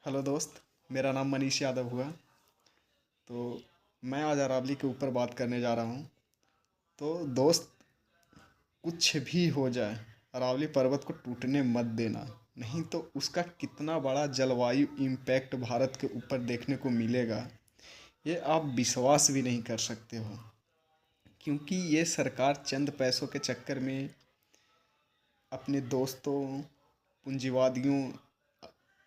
Hello दोस्त। मेरा नाम मनीष यादव हुआ। तो मैं आज अरावली के ऊपर बात करने जा रहा हूँ। तो दोस्त, कुछ भी हो जाए, अरावली पर्वत को टूटने मत देना। नहीं तो उसका कितना बड़ा जलवायु इम्पैक्ट भारत के ऊपर देखने को मिलेगा, ये आप विश्वास भी नहीं कर सकते हो। क्योंकि ये सरकार चंद पैसों के चक्कर में अपने दोस्तों, पूंजीवादियों,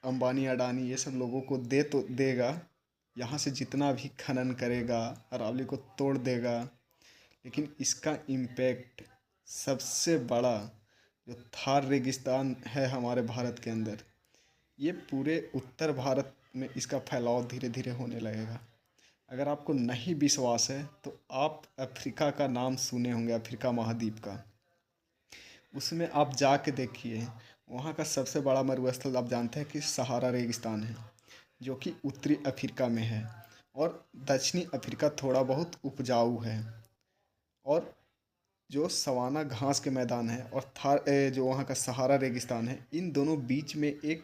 अंबानी अडानी ये सब लोगों को दे तो देगा। यहाँ से जितना भी खनन करेगा, अरावली को तोड़ देगा। लेकिन इसका इम्पैक्ट सबसे बड़ा, जो थार रेगिस्तान है हमारे भारत के अंदर, ये पूरे उत्तर भारत में इसका फैलाव धीरे धीरे होने लगेगा। अगर आपको नहीं विश्वास है तो आप अफ्रीका का नाम सुने होंगे, अफ्रीका महाद्वीप का। उसमें आप जाके देखिए, वहाँ का सबसे बड़ा मरुस्थल आप जानते हैं कि सहारा रेगिस्तान है, जो कि उत्तरी अफ्रीका में है। और दक्षिणी अफ्रीका थोड़ा बहुत उपजाऊ है। और जो सवाना घास के मैदान है और जो वहाँ का सहारा रेगिस्तान है, इन दोनों बीच में एक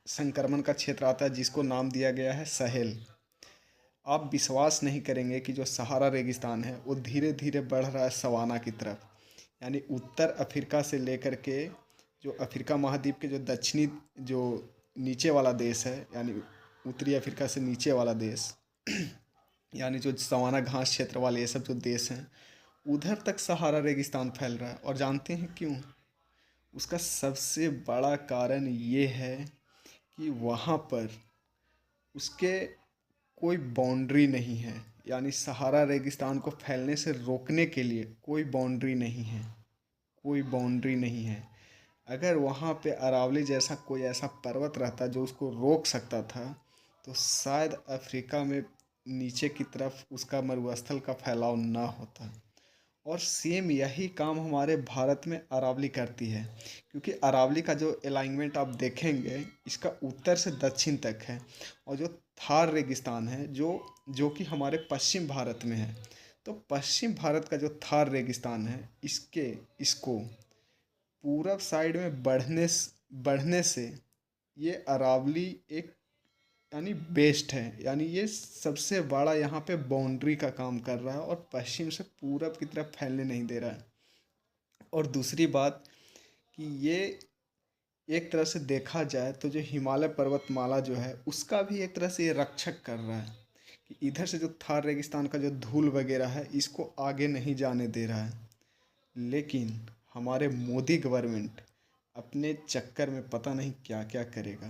संक्रमण का क्षेत्र आता है जिसको नाम दिया गया है सहेल। आप विश्वास नहीं करेंगे कि जो सहारा रेगिस्तान है वो धीरे धीरे बढ़ रहा है सवाना की तरफ। यानी उत्तर अफ्रीका से लेकर के जो अफ्रीका महाद्वीप के जो दक्षिणी, जो नीचे वाला देश है, यानी उत्तरी अफ्रीका से नीचे वाला देश यानी जो सवाना घास क्षेत्र वाले ये सब जो देश हैं, उधर तक सहारा रेगिस्तान फैल रहा है। और जानते हैं क्यों? उसका सबसे बड़ा कारण ये है कि वहाँ पर उसके कोई बाउंड्री नहीं है। यानी सहारा रेगिस्तान को फैलने से रोकने के लिए कोई बाउंड्री नहीं है, कोई बाउंड्री नहीं है। अगर वहाँ पे अरावली जैसा कोई ऐसा पर्वत रहता जो उसको रोक सकता था, तो शायद अफ्रीका में नीचे की तरफ उसका मरुस्थल का फैलाव ना होता। और सेम यही काम हमारे भारत में अरावली करती है। क्योंकि अरावली का जो अलाइनमेंट आप देखेंगे, इसका उत्तर से दक्षिण तक है। और जो थार रेगिस्तान है, जो कि हमारे पश्चिम भारत में है, तो पश्चिम भारत का जो थार रेगिस्तान है, इसको पूरब साइड में बढ़ने से ये अरावली एक, यानी बेस्ट है। यानी ये सबसे बड़ा यहाँ पे बाउंड्री का काम कर रहा है और पश्चिम से पूरब की तरफ फैलने नहीं दे रहा है। और दूसरी बात कि ये एक तरह से देखा जाए तो जो हिमालय पर्वतमाला जो है, उसका भी एक तरह से ये रक्षक कर रहा है कि इधर से जो थार रेगिस्तान का जो धूल वगैरह है, इसको आगे नहीं जाने दे रहा है। लेकिन हमारे मोदी गवर्नमेंट अपने चक्कर में पता नहीं क्या क्या करेगा।